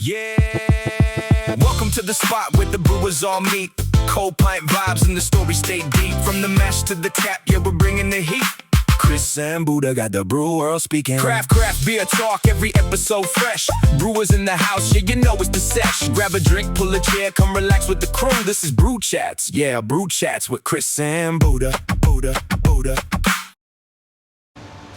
Yeah, welcome to the spot where the brewers all meet. Cold pint vibes and the stories stay deep. From the mash to the tap, yeah, we're bringing the heat. Chris and Buddha got the brew world speaking. Craft beer talk, every episode fresh. Brewers in the house, yeah, you know it's the sesh. Grab a drink, pull a chair, come relax with the crew. This is Brew Chats, yeah, Brew Chats with Chris and Buddha.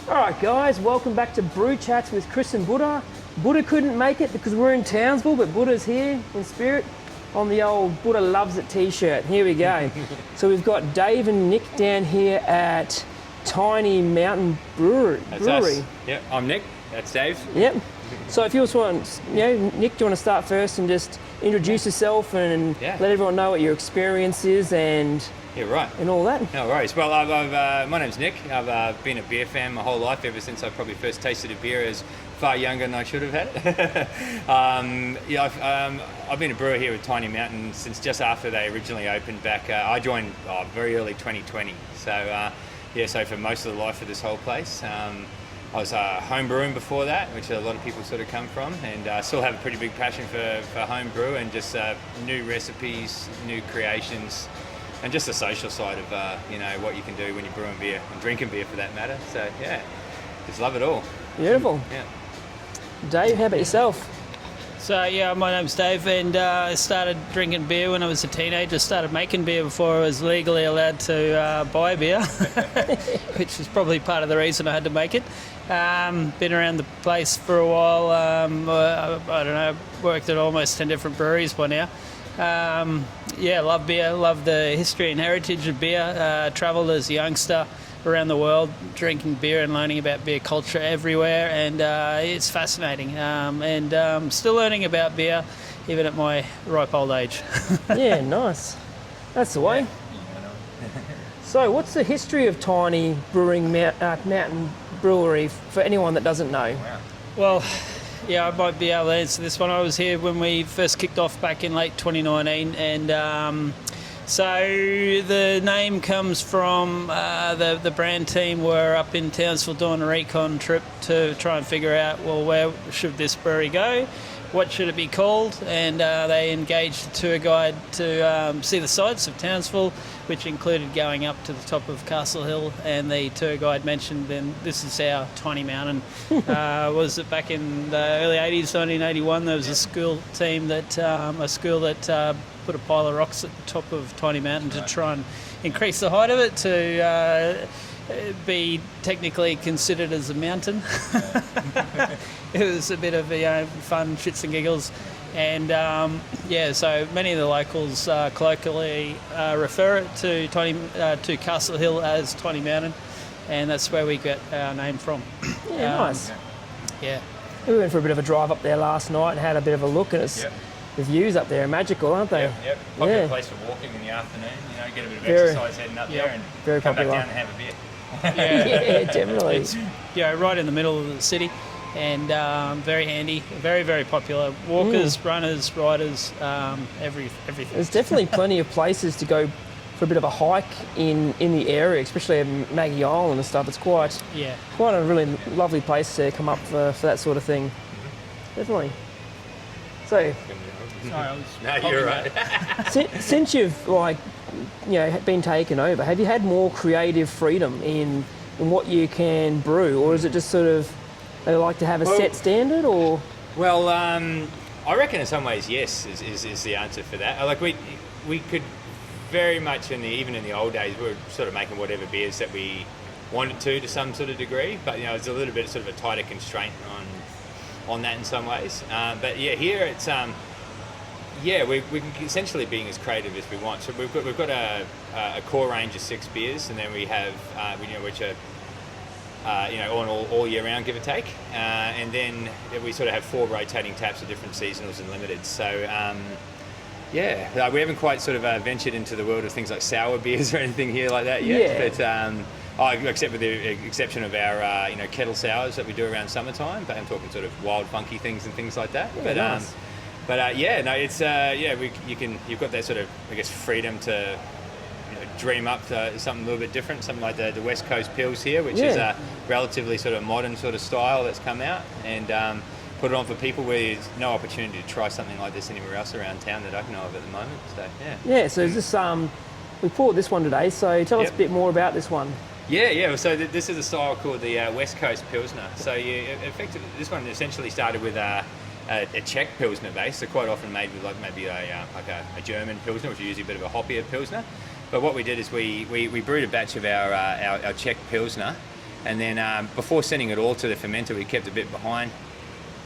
Alright guys, welcome back to Brew Chats with Chris and Buddha. Buddha couldn't make it because we're in Townsville, but Buddha's here in spirit on the old Buddha Loves It t-shirt. Here we go. So we've got Dave and Nick down here at Tiny Mountain Brewery. That's us. Yep, I'm Nick. That's Dave. Yep. So if you just want, Nick, do you want to start first and just introduce yourself and let everyone know what your experience is and and all that? No worries. Well, my name's Nick. I've been a beer fan my whole life, ever since I probably first tasted a beer as far younger than I should have had it. I've been a brewer here at Tiny Mountain since just after they originally opened back. I joined very early 2020. So so for most of the life of this whole place. I was home brewing before that, which a lot of people sort of come from, and I still have a pretty big passion for home brew and just new recipes, new creations, and just the social side of what you can do when you're brewing beer and drinking beer for that matter. So just love it all. Beautiful. Yeah. Dave, how about yourself? So my name's Dave, and I started drinking beer when I was a teenager. Started making beer before I was legally allowed to buy beer, which was probably part of the reason I had to make it. Been around the place for a while. I don't know, worked at almost 10 different breweries by now. Love beer, love the history and heritage of beer. Travelled as a youngster around the world drinking beer and learning about beer culture everywhere, and it's fascinating. Still learning about beer even at my ripe old age. Yeah, nice. That's the way. So what's the history of Tiny Mountain Brewery for anyone that doesn't know? Well, I might be able to answer this one. I was here when we first kicked off back in late 2019, and so the name comes from the brand team were up in Townsville doing a recon trip to try and figure out, well, where should this brewery go? What should it be called? And they engaged a tour guide to see the sights of Townsville, which included going up to the top of Castle Hill. And the tour guide mentioned, then this is our Tiny Mountain. Was it back in the early 80s, 1981? There was a school team that put a pile of rocks at the top of Tiny Mountain to try and increase the height of it to be technically considered as a mountain. It was a bit of fun, shits and giggles, and so many of the locals colloquially refer it to Castle Hill as Tiny Mountain, and that's where we get our name from. Yeah, nice. Yeah. We went for a bit of a drive up there last night and had a bit of a look, and it's the views up there are magical, aren't they? Yep. Popular place for walking in the afternoon. Get a bit of exercise heading up there and very come popular. back down and have a beer. Yeah, definitely. It's right in the middle of the city, and very handy, very, very popular. Walkers, runners, riders, everything. There's definitely plenty of places to go for a bit of a hike in the area, especially at Maggie Island and stuff. It's quite a really lovely place to come up for that sort of thing. Definitely. So, no, you're right. since you've been taken over, have you had more creative freedom in what you can brew, or is it just sort of they like to have a set standard, or? Well, I reckon in some ways yes is the answer for that. Like we could very much even in the old days we were sort of making whatever beers that we wanted to some sort of degree, but it's a little bit sort of a tighter constraint on that in some ways. But here it's we can essentially being as creative as we want. So we've got a core range of 6 beers, and then we have which are all year round, give or take, and then we sort of have 4 rotating taps of different seasonals and limiteds. So we haven't quite sort of ventured into the world of things like sour beers or anything here like that yet. But except with the exception of our kettle sours that we do around summertime. But I'm talking sort of wild, funky things and things like that. Nice. You've got that sort of, I guess, freedom to dream up something a little bit different, something like the West Coast Pils here, which is a relatively sort of modern sort of style that's come out, and put it on for people where there's no opportunity to try something like this anywhere else around town that I know of at the moment. So yeah. Yeah. So is this we poured this one today. So tell us a bit more about this one. Yeah. So this is a style called the West Coast Pilsner. So effectively, this one essentially started with a Czech Pilsner base. So quite often made with like maybe a German Pilsner, which is usually a bit of a hoppier Pilsner. But what we did is we brewed a batch of our Czech Pilsner, and then before sending it all to the fermenter, we kept a bit behind,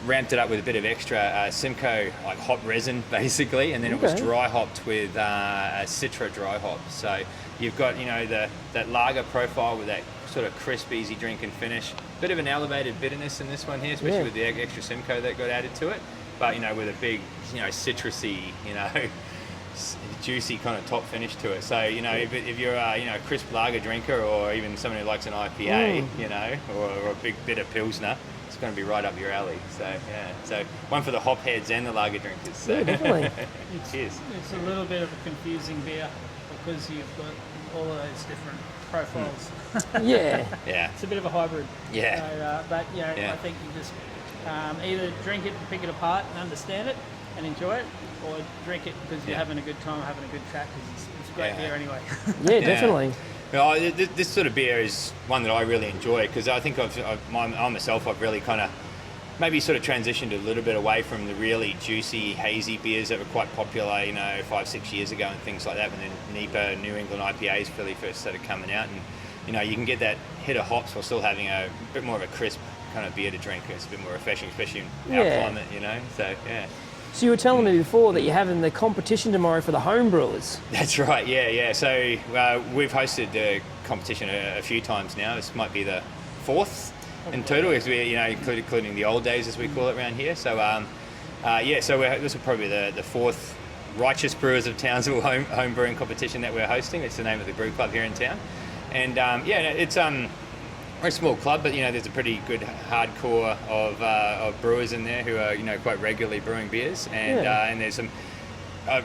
ramped it up with a bit of extra Simcoe like hop resin basically, and then it was dry hopped with a Citra dry hop. So you've got that lager profile with that sort of crisp, easy drinking finish. Bit of an elevated bitterness in this one here, especially with the extra Simcoe that got added to it. But with a big citrusy, juicy kind of top finish to it. So if you're a crisp lager drinker, or even someone who likes an IPA, or a big bitter pilsner, it's going to be right up your alley. So yeah, so one for the hop heads and the lager drinkers. So. Yeah, definitely. Cheers. It's a little bit of a confusing beer because you've got all of those different profiles. Yeah. Yeah. It's a bit of a hybrid. Yeah. So, but I think you just either drink it and pick it apart and understand it and enjoy it, or drink it because you're having a good time, having a good chat, because it's great beer anyway. Yeah, definitely. Well, this sort of beer is one that I really enjoy, because I think I myself, I've really kind of maybe sort of transitioned a little bit away from the really juicy, hazy beers that were quite popular, 5-6 years ago and things like that, when the NEPA, New England IPAs really first started coming out. And, you can get that hit of hops while still having a bit more of a crisp kind of beer to drink. It's a bit more refreshing, especially in our climate, So, yeah. So you were telling me before that you're having the competition tomorrow for the home brewers. That's right, yeah. So we've hosted the competition a few times now. This might be the fourth in total, because we, including the old days, as we call it around here. So so this will probably be the fourth Righteous Brewers of Townsville home brewing competition that we're hosting. It's the name of the brew club here in town, and it's we're a small club, but there's a pretty good hardcore of brewers in there who are quite regularly brewing beers, and there's some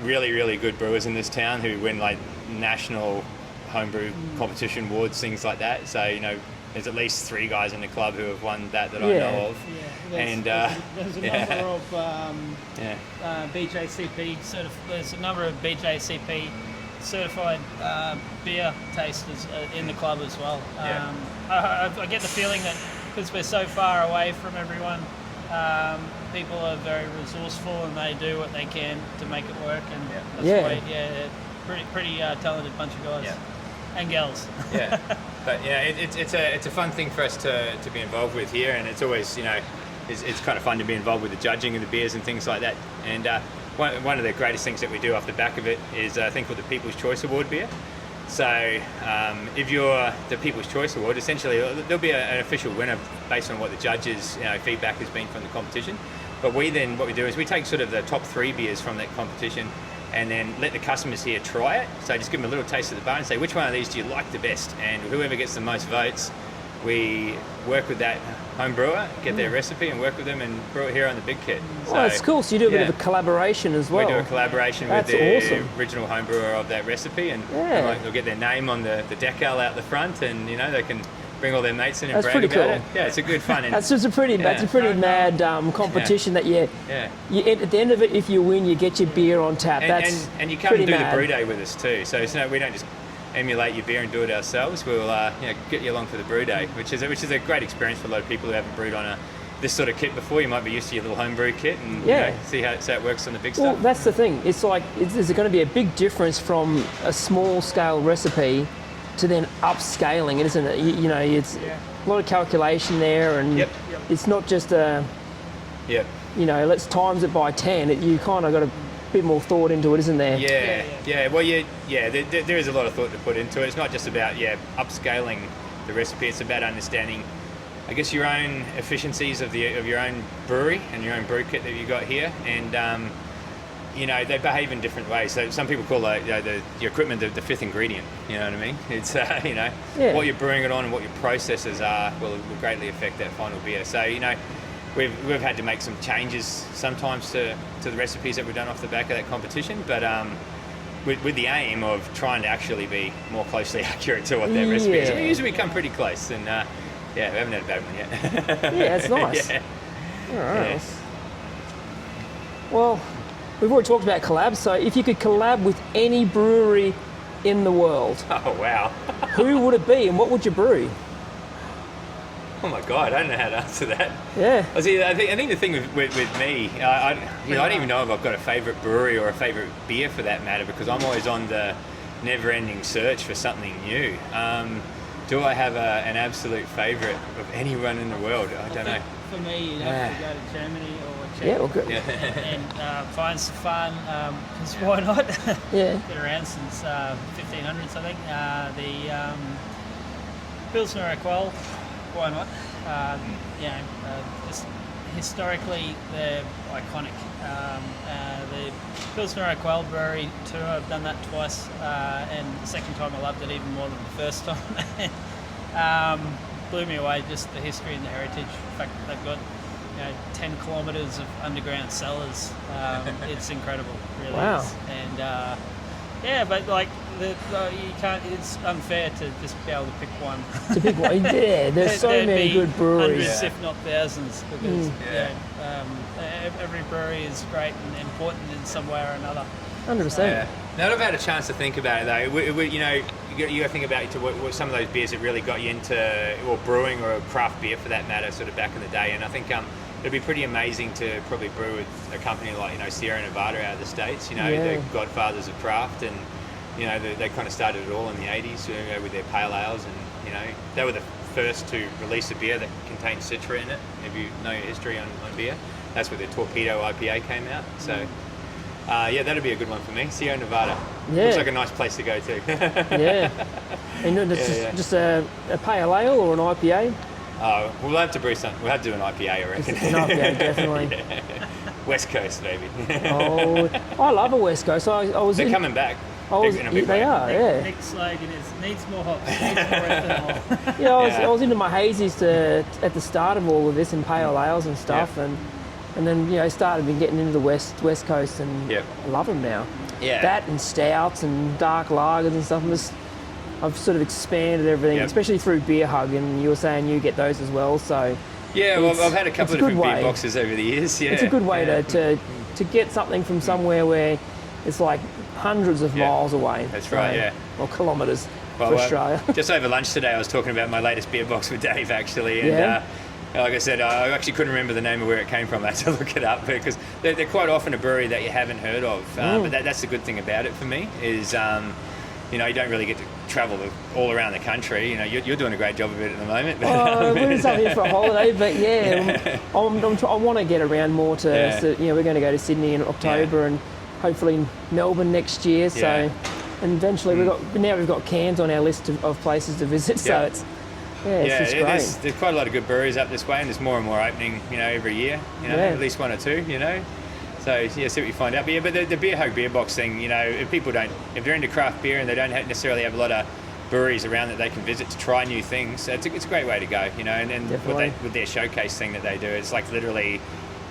really, really good brewers in this town who win like national homebrew competition awards, things like that. So there's at least 3 guys in the club who have won that I know of. Yeah, there's a number of BJCP there's a number of BJCP certified beer tasters in the club as well. I get the feeling that because we're so far away from everyone, people are very resourceful and they do what they can to make it work. And pretty talented bunch of guys and gals. Yeah, but it's a fun thing for us to be involved with here, and it's always it's kind of fun to be involved with the judging of the beers and things like that. And one of the greatest things that we do off the back of it is a thing called the People's Choice Award beer. So if you're the People's Choice Award, essentially there'll be an official winner based on what the judges' feedback has been from the competition. But what we do is we take sort of the top 3 beers from that competition and then let the customers here try it. So just give them a little taste of the bar and say, which one of these do you like the best? And whoever gets the most votes, we work with that home brewer, get their recipe and work with them and brew it here on the big kit. So, that's cool. So you do a bit of a collaboration as well. We do a collaboration with the original home brewer of that recipe, and they'll get their name on the decal out the front, and they can bring all their mates in and brag about it. Yeah, it's a good fun. That's just a pretty mad competition that you at the end of it, if you win, you get your beer on tap. And you come and do the brew day with us too. So we don't just emulate your beer and do it ourselves. We'll get you along for the brew day, which is a great experience for a lot of people who haven't brewed on this sort of kit before. You might be used to your little homebrew kit and see how it works on the big stuff. Well, that's the thing. It's like, is there going to be a big difference from a small scale recipe to then upscaling it, isn't it? It's a lot of calculation there, and it's not just let's times it by 10. You kind of got a bit more thought into it, isn't there? Well, there is a lot of thought to put into it. It's not just about upscaling the recipe. It's about understanding, I guess, your own efficiencies of your own brewery and your own brew kit that you got here, and they behave in different ways. So some people call your equipment the fifth ingredient. You know what I mean? It's what you're brewing it on and what your processes are will greatly affect that final beer. So we've had to make some changes sometimes to the recipes that we've done off the back of that competition, but with the aim of trying to actually be more closely accurate to what that recipe is. We usually come pretty close, and we haven't had a bad one yet. That's nice. All right. Well, we've already talked about collabs. So if you could collab with any brewery in the world, Oh wow. who would it be and what would you brew? Oh my God, I don't know how to answer that. Yeah. I think the thing with me, I don't even know if I've got a favourite brewery or a favourite beer for that matter, because I'm always on the never-ending search for something new. Do I have an absolute favourite of anyone in the world? I don't know. For me, you'd have to go to Germany or Czech. Yeah, well, good. and find some fun, because why not? Yeah. Been around since 1500s, I think. The Pilsner Urquell, why not? Just historically, they're iconic. The Pilsner Urquell Brewery tour, I've done that twice, and the second time I loved it even more than the first time. Blew me away, just the history and the heritage. The fact that they've got 10 kilometres of underground cellars. It's incredible, really Wow. is. And but like you can't. It's unfair to just be able to pick one. To pick one, yeah. There's so There'd many be good breweries. hundreds, if not thousands, because Yeah. every brewery is great and important in some way or another. 100%. Yeah. Now that I've had a chance to think about it though, you got to think about what some of those beers that really got you into, or brewing or craft beer for that matter, sort of back in the day. And I think it'd be pretty amazing to probably brew with a company like Sierra Nevada out of the States. The godfathers of craft, and they kind of started it all in the 80s with their pale ales, and they were the first to release a beer that contained citra in it. If you know your history on beer, that's where the Torpedo IPA came out. So. That'd be a good one for me. Sierra Nevada. Yeah. Looks like a nice place to go to. Yeah. And it's just a pale ale or an IPA? Oh, we'll have to brew something. We'll have to do an IPA, I reckon. An IPA, definitely. Yeah. West Coast, baby. Oh, I love a West Coast. I was They're coming back. They are, yeah. Nick's slogan is needs more hops, needs more ethanol. I was into my hazies at the start of all of this, and pale ales and stuff, and then started getting into the West Coast, and I love them now. Yeah. That and stouts and dark lagers and stuff. I've sort of expanded everything, especially through Beer Hug, and you were saying you get those as well. So I've had a couple of different beer boxes over the years. Yeah, it's a good way to get something from somewhere where it's like hundreds of miles away. That's right. Yeah, or kilometres for Australia. Just over lunch today, I was talking about my latest beer box with Dave actually, and. Like I said, I actually couldn't remember the name of where it came from. I had to look it up because they're quite often a brewery that you haven't heard of. But that's the good thing about it for me is, you don't really get to travel all around the country. You're doing a great job of it at the moment. We're just up here for a holiday, but I want to get around more to. So, we're going to go to Sydney in October and hopefully Melbourne next year. So, and eventually we've got Cairns on our list of places to visit. So it's. Yeah, it's just great. There's quite a lot of good breweries up this way, and there's more and more opening, every year, at least one or two, So, see what you find out. But the Beer Hug beer box thing, if they're into craft beer and they don't necessarily have a lot of breweries around that they can visit to try new things, it's a great way to go, and with their showcase thing that they do, it's like literally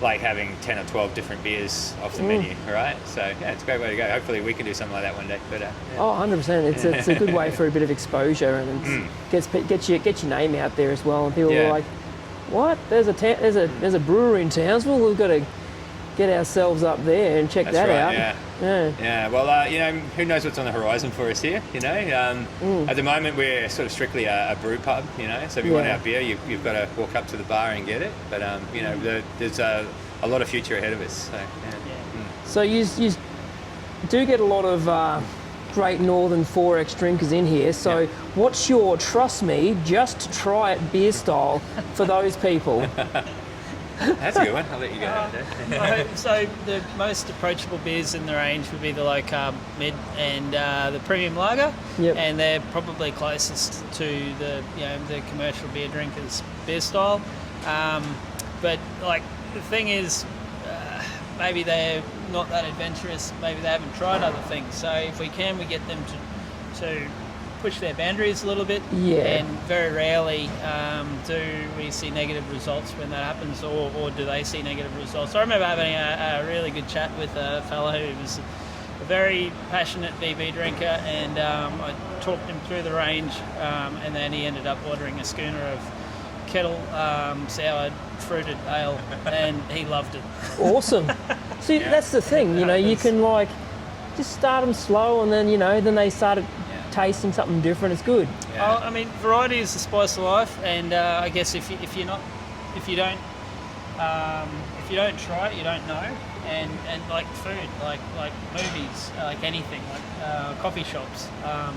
like having 10 or 12 different beers off the menu, all right? So, it's a great way to go. Hopefully we can do something like that one day. But, Oh, 100%. It's a good way for a bit of exposure, and it gets your name out there as well. And people are like, what? There's a brewery in Townsville? We've got to get ourselves up there and check that out. Yeah. Well, who knows what's on the horizon for us here? At the moment we're sort of strictly a brew pub. So if you want our beer, you've got to walk up to the bar and get it. But there's a lot of future ahead of us. So you do get a lot of great Northern 4X drinkers in here. So what's your trust me, just try it beer style for those people? That's a good one. I'll let you go ahead. So the most approachable beers in the range would be the low carb mid and the premium lager, and they're probably closest to the commercial beer drinkers beer style. But like the thing is, maybe they're not that adventurous. Maybe they haven't tried other things. So if we get them to push their boundaries a little bit, and very rarely do we see negative results when that happens, or do they see negative results. I remember having a really good chat with a fellow who was a very passionate VB drinker, and I talked him through the range, and then he ended up ordering a schooner of kettle sour fruited ale, and he loved it. Awesome. See, that's the thing, you know, you can like just start them slow, and then, you know, then they started tasting something different. It's good. Yeah. I mean, variety is the spice of life, and I guess if you don't try it, you don't know. And like food, like movies, like anything, like coffee shops.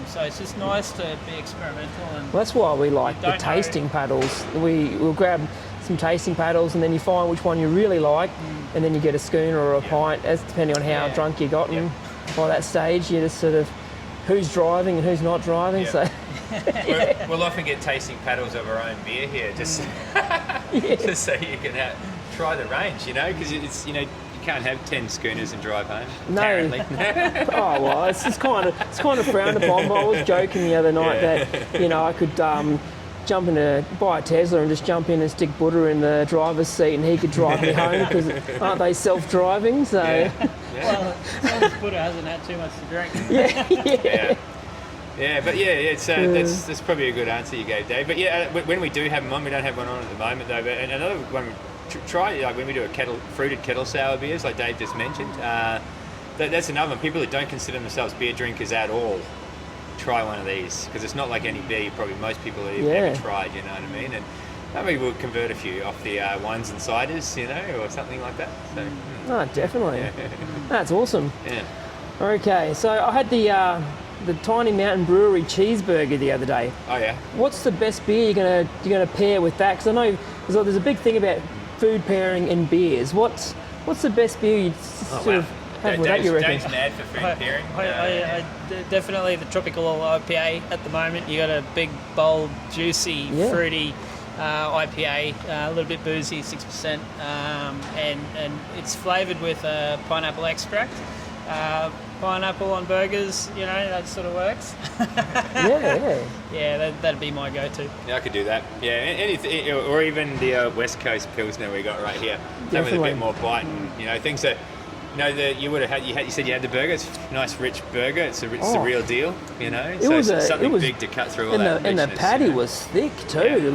So it's just nice to be experimental. And Well, that's why we like the don't tasting paddles. We'll grab some tasting paddles, and then you find which one you really like, and then you get a schooner or a pint, as depending on how drunk you got. And by that stage, you just sort of who's driving and who's not driving. So We'll often get tasting paddles of our own beer here, just just so you can try the range, you know, because it's, you know, you can't have 10 schooners and drive home. No. Apparently. Oh well, it's kind of frowned upon. But I was joking the other night that, you know, I could buy a Tesla and just jump in and stick Buddha in the driver's seat, and he could drive me home, because aren't they self-driving? So well, as long as Buddha hasn't had too much to drink. It's that's probably a good answer you gave, Dave. But when we do have them on, we don't have one on at the moment though. But another one, try like when we do fruited kettle sour beers, like Dave just mentioned. That's another one. People that don't consider themselves beer drinkers at all, try one of these, because it's not like any beer most people have ever tried. You know what I mean? And maybe we'll convert a few off the wines and ciders, you know, or something like that. So, Oh, definitely. That's awesome. yeah. Okay, so I had the Tiny Mountain Brewery cheeseburger the other day. Oh yeah. What's the best beer you're gonna pair with that? Because I know there's a big thing about food pairing and beers. What's the best beer you'd sort of have with that, you reckon? Dave's mad for food pairing. I definitely the tropical IPA at the moment. You got a big, bold, juicy, fruity IPA, a little bit boozy, 6%, and it's flavoured with pineapple extract. Pineapple on burgers, you know, that sort of works. Yeah, that'd be my go-to. Yeah, I could do that. Yeah, anything, or even the West Coast Pilsner we got right here. Something with a bit more bite, and you know, things that, you know, that you would have had. You said you had the burger. It's a nice, rich burger. It's the real deal. You know, it's something big to cut through all that. And the patty was thick too.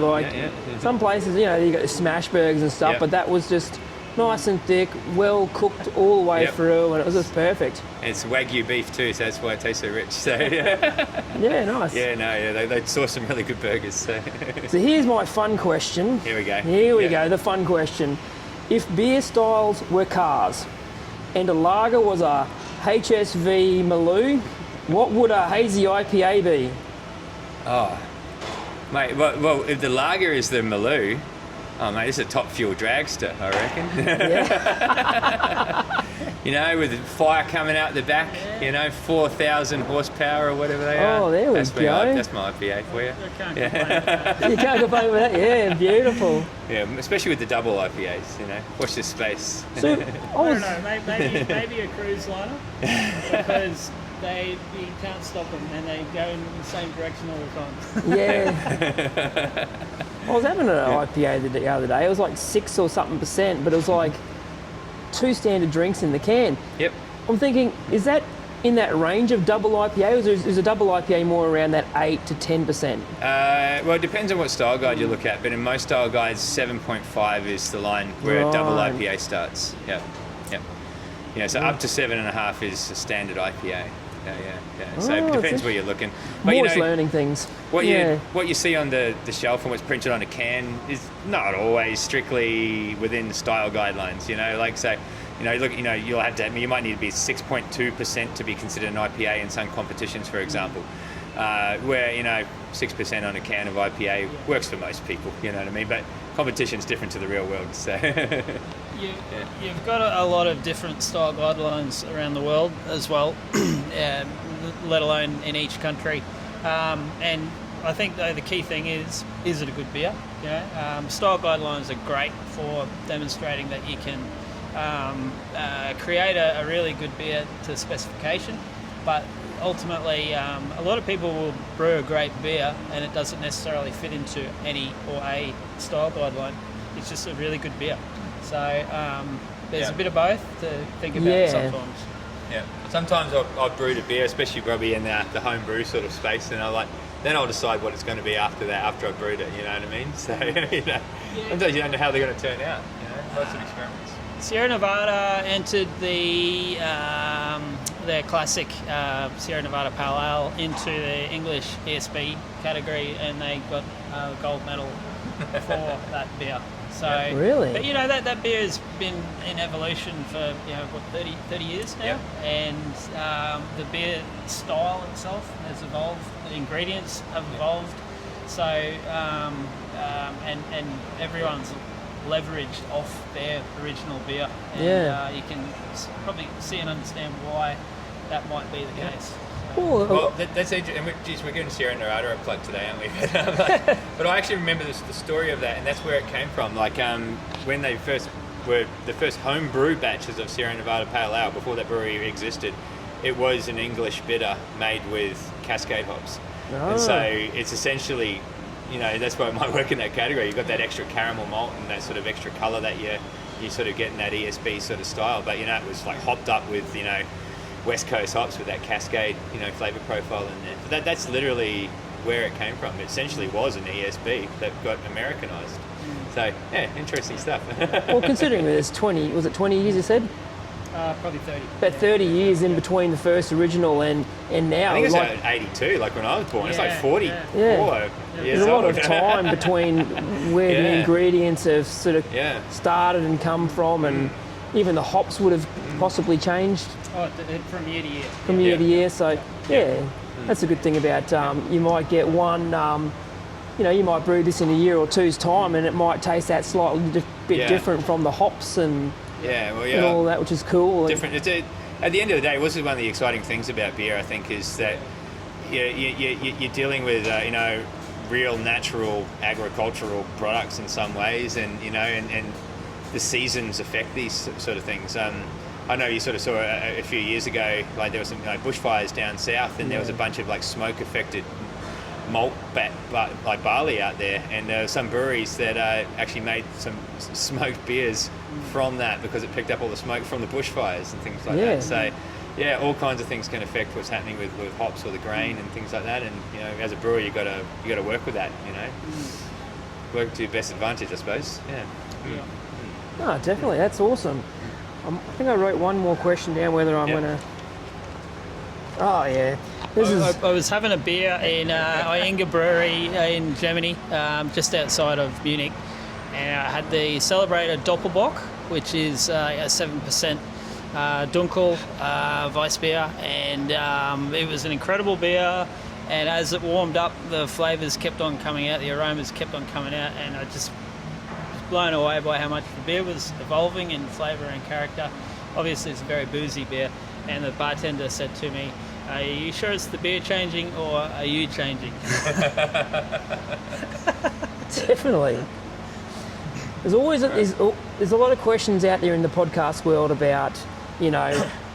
Some places, you know, you got the smash burgers and stuff, but that was just nice and thick, well cooked all the way through, and it was just perfect. And it's Wagyu beef too, so that's why it tastes so rich. So nice. They source some really good burgers. So here's my fun question. Here we go. The fun question. If beer styles were cars, and a lager was a HSV Maloo, what would a hazy IPA be? Oh, mate. Well, if the lager is the Maloo, oh mate, it's a top fuel dragster, I reckon. You know, with the fire coming out the back, you know, 4,000 horsepower or whatever they are. Oh, there we go. That's my IPA for you. You can't complain with that. Yeah, beautiful. Yeah, especially with the double IPAs, you know. Watch this space. So, I don't know, maybe a cruise liner, because you can't stop them, and they go in the same direction all the time. Yeah. I was having an IPA the other day. It was like 6 or something %, but it was like 2 standard drinks in the can. Yep. I'm thinking, is that in that range of double IPA, or is a double IPA more around that 8 to 10%? Well, it depends on what style guide you look at, but in most style guides, 7.5 is the line where a double IPA starts. Yep. You know, so up to 7.5 is a standard IPA. Yeah. So it depends where you're looking. But More learning things. What you see on the shelf and what's printed on a can is not always strictly within the style guidelines. You know, like so, you know, you'll have to. You might need to be 6.2% to be considered an IPA in some competitions, for example. Where, you know, 6% on a can of IPA works for most people. You know what I mean? But competition's different to the real world. So. You've got a lot of different style guidelines around the world as well, let alone in each country. And I think though the key thing is it a good beer? You know, style guidelines are great for demonstrating that you can create a really good beer to specification, but ultimately a lot of people will brew a great beer and it doesn't necessarily fit into any or a style guideline. It's just a really good beer. So there's a bit of both to think about sometimes. Yeah. Sometimes I've brewed a beer, especially probably in the home brew sort of space, and then I'll decide what it's going to be after that, after I've brewed it, you know what I mean? So, sometimes you don't know how they're going to turn out, lots of experiments. Sierra Nevada entered their classic Sierra Nevada Pale Ale into the English ESB category, and they got a gold medal for that beer. So, Really? But that beer has been in evolution for 30 years now, Yep. and the beer style itself has evolved. The ingredients have evolved. So and everyone's leveraged off their original beer, and you can probably see and understand why that might be the case. Cool. Well, that's interesting. We're giving Sierra Nevada a plug today, aren't we? But I actually remember the story of that, and that's where it came from. Like when they first were the first home brew batches of Sierra Nevada Pale Ale, before that brewery existed, it was an English bitter made with Cascade hops. And so it's essentially, that's why it might work in that category. You've got that extra caramel malt and that sort of extra colour that you sort of get in that ESB sort of style. But, it was like hopped up with, West Coast hops with that Cascade, flavour profile in there. But that's literally where it came from. It essentially was an ESB that got Americanised. So, yeah, interesting stuff. Well, considering there's 20 years you said? Probably 30. About 30 years in between the first original and now. I think it's like 82, like when I was born. It's like 44 years There's a lot old. of time between where the ingredients have sort of started and come from, and even the hops would have possibly changed From year to year. from year to year. So, that's a good thing about you might get one, you might brew this in a year or two's time and it might taste that slightly bit different from the hops and all that, which is cool. Different. At the end of the day, this is one of the exciting things about beer, I think, is that you're dealing with, real natural agricultural products in some ways, and the seasons affect these sort of things. I know you sort of saw a few years ago, like there was some bushfires down south, and there was a bunch of like smoke-affected malt like barley out there, and there were some breweries that actually made some smoked beers from that because it picked up all the smoke from the bushfires and things like that. So, all kinds of things can affect what's happening with hops or the grain and things like that. And as a brewer, you got to work with that. Work to your best advantage, I suppose. No, definitely, that's awesome. I think I wrote one more question down whether I'm going to... Oh, yeah. I was having a beer in Inga Brewery in Germany, just outside of Munich, and I had the celebrated Doppelbock, which is a 7% Dunkel Weiss beer, and it was an incredible beer. And as it warmed up, the flavours kept on coming out, the aromas kept on coming out, and I just was blown away by how much the beer was evolving in flavour and character. Obviously, it's a very boozy beer, and the bartender said to me, "Are you sure it's the beer changing, or are you changing?" Definitely. There's always there's a lot of questions out there in the podcast world about,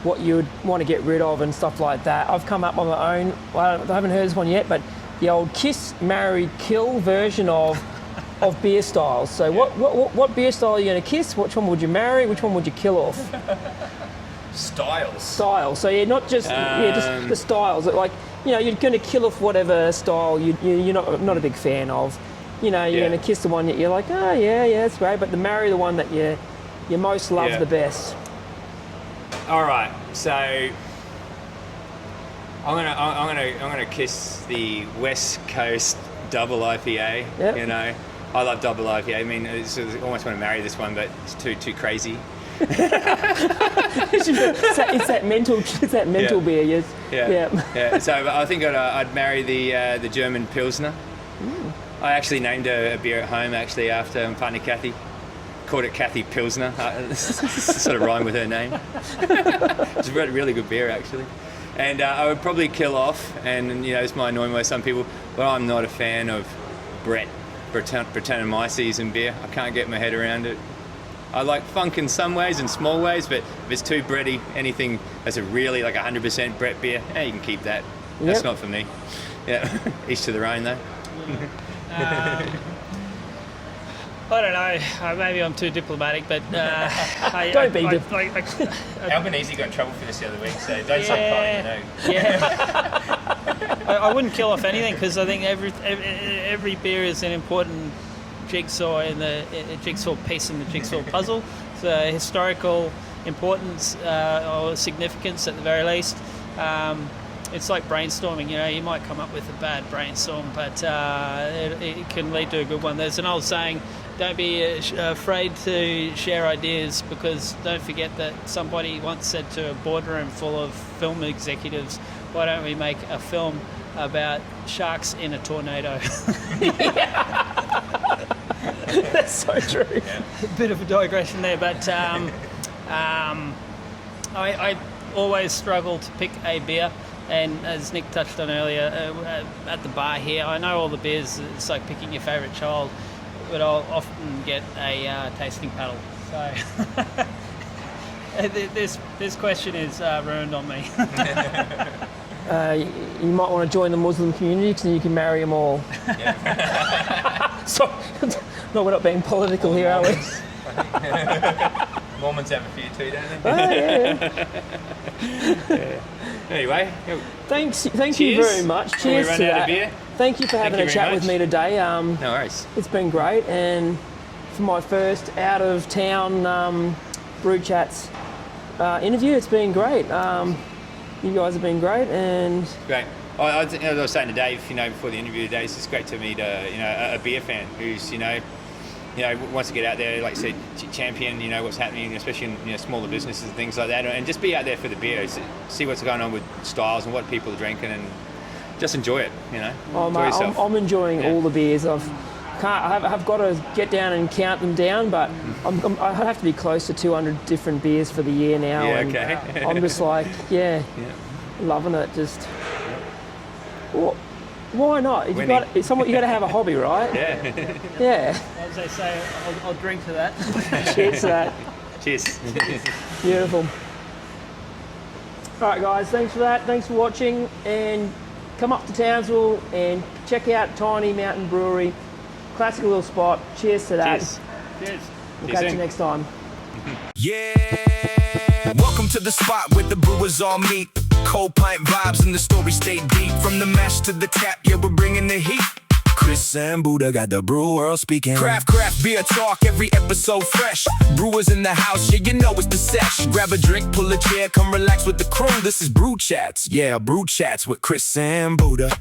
what you would want to get rid of and stuff like that. I've come up on my own. Well, I haven't heard this one yet, but the old kiss, marry, kill version of beer styles. So what beer style are you going to kiss? Which one would you marry? Which one would you kill off? Styles. So not just just the styles. Like you're going to kill off whatever style you're not a big fan of. You're going to kiss the one that you're like, oh yeah, that's great, but to marry the one that you most love the best. All right, so I'm gonna kiss the West Coast double IPA. Yep. I love double IPA. I mean, I almost want to marry this one, but it's too crazy. it's that mental beer, yes. Yeah. So I think I'd marry the German Pilsner. I actually named a beer at home after my partner Kathy. Called it Kathy Pilsner. Sort of rhyme with her name. It's a really good beer actually. And I would probably kill off, and this might annoy some people, but I'm not a fan of Brettanomyces in beer. I can't get my head around it. I like funk in some ways, in small ways, but if it's too bready, anything that's a really like 100% Brett beer, you can keep that. That's not for me. Yeah, each to their own though. I don't know. Maybe I'm too diplomatic, but Don't be Albanese got in trouble for this the other week, so don't say fine, Yeah. I wouldn't kill off anything because I think every beer is an important jigsaw in the a jigsaw piece in the jigsaw puzzle. So historical importance or significance at the very least. It's like brainstorming, you might come up with a bad brainstorm, but it can lead to a good one. There's an old saying, don't be afraid to share ideas, because don't forget that somebody once said to a boardroom full of film executives, why don't we make a film about sharks in a tornado? That's so true. A bit of a digression there, but I always struggle to pick a beer. And as Nick touched on earlier, at the bar here, I know all the beers, it's like picking your favourite child, but I'll often get a tasting paddle. So this question is ruined on me. You might want to join the Muslim community because you can marry them all. So, no, we're not being political here, are we? Mormons have a few too, don't they? Oh, yeah. Anyway, Thank you Cheers. very much. Before we Cheers run to out of that. beer. Thank you for having you a very chat much. with me today. no worries. It's been great, and for my first out of town Brew Chats interview, it's been great. You guys have been great, and Great. I was saying to Dave, before the interview today, it's just great to meet a beer fan who's wants to get out there, like you said, champion what's happening, especially in smaller businesses and things like that, and just be out there for the beer, see what's going on with styles and what people are drinking, and just enjoy it. Enjoy yourself. I'm enjoying all the beers. I've got to get down and count them down, but I have to be close to 200 different beers for the year now. Yeah, and okay. I'm just like, loving it. Just, well, why not? You got to have a hobby, right? Yeah. Yeah. As they say, I'll drink to that. Cheers to that. Cheers. Beautiful. All right, guys. Thanks for that. Thanks for watching, and come up to Townsville and check out Tiny Mountain Brewery. Classic little spot. Cheers to that. Cheers. Cheers. We'll See you catch you soon. next time. Yeah, welcome to the spot where the brewers all meet. Cold pint vibes and the story stay deep. From the mash to the tap, yeah, we're bringing the heat. Chris and Buddha got the brew world speaking. Craft beer talk, every episode fresh. Brewers in the house, yeah, it's the sesh. Grab a drink, pull a chair, come relax with the crew. This is Brew Chats, yeah, Brew Chats with Chris and Buddha.